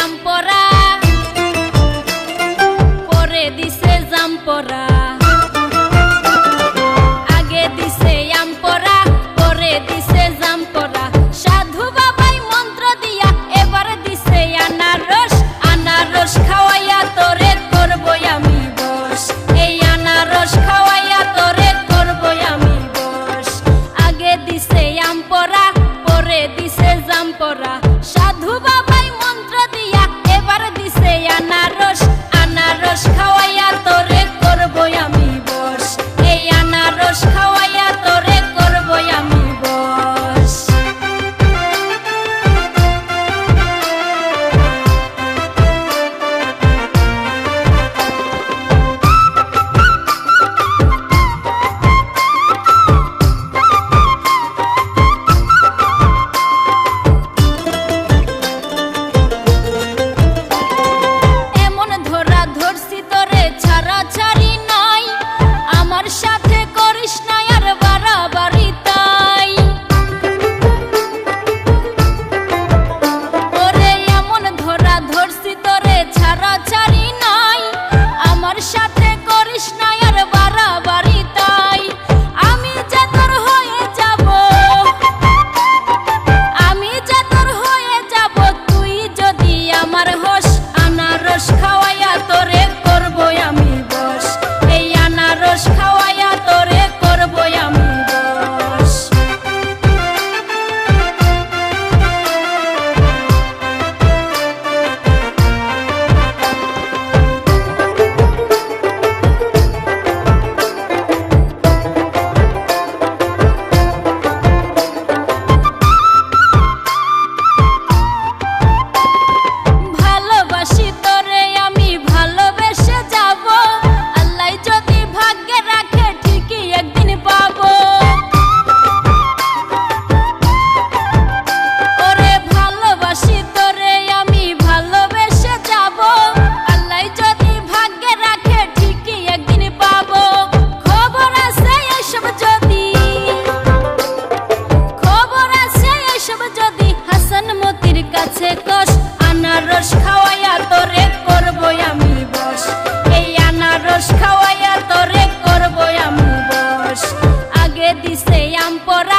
আমপরা, পরে দিছে জামপরা। আগে দিছে আমপরা, পরে দিছে জামপরা। সাধু বাবাই মন্ত্র দিয়া এবার দিছে আনারস। আনারস খাওয়াইয়া তোরে করবো আমি বশ, এই আনারস খাওয়াইয়া তোরে করবো আমি বশ। আগে দিছে আমপরা, পরে দিছে জামপরা। সাধু বাবাই মন্ত্র দিয়া এবার দিছে আনারস। আনারস খাওয়াইয়া তোরে করবো আমি বশ, এই আনারস খাওয়াইয়া তোরে করবো আমি বশ। এমন ধরা ধরছি তোরে ছাড়া ছাড়ি নাই, আমার সাথে করিস না আর বাড়াবাড়ি তাই। ওরে এমন ধরা ধরছি তোরে ছাড়া ছাড়ি নাই, আমার সাথে করিস না আর বাড়াবাড়ি তাই। আমি যে তোর হয়ে যাব, আমি যে তোর হয়ে যাব, তুই যদি আমার হোস। আনারস খাওয়াইয়া তোরে করবো আমি বশ, এই আনারস খাওয়াইয়া তোরে করবো আমি বশ। ভালোবাসি তোরে আমি ভালোবেসে যাব, আল্লাহ যদি ভাগ্যে রাখে ঠিকই একদিন পাবো। ওরে ভালোবাসি তোরে আমি ভালোবেসে যাব, আল্লাহ যদি ভাগ্যে রাখে ঠিকই একদিন পাবো। খবর আছে এসব যদি, খবর আছে এসব যদি হাসান মতির কাছে কস। আনারস খাওয়াইয়া তোরে করবো আমি বশ, এই আনারস খাওয়াইয়া তোরে করবো আমি বশ। আগে দিছে আমপরা,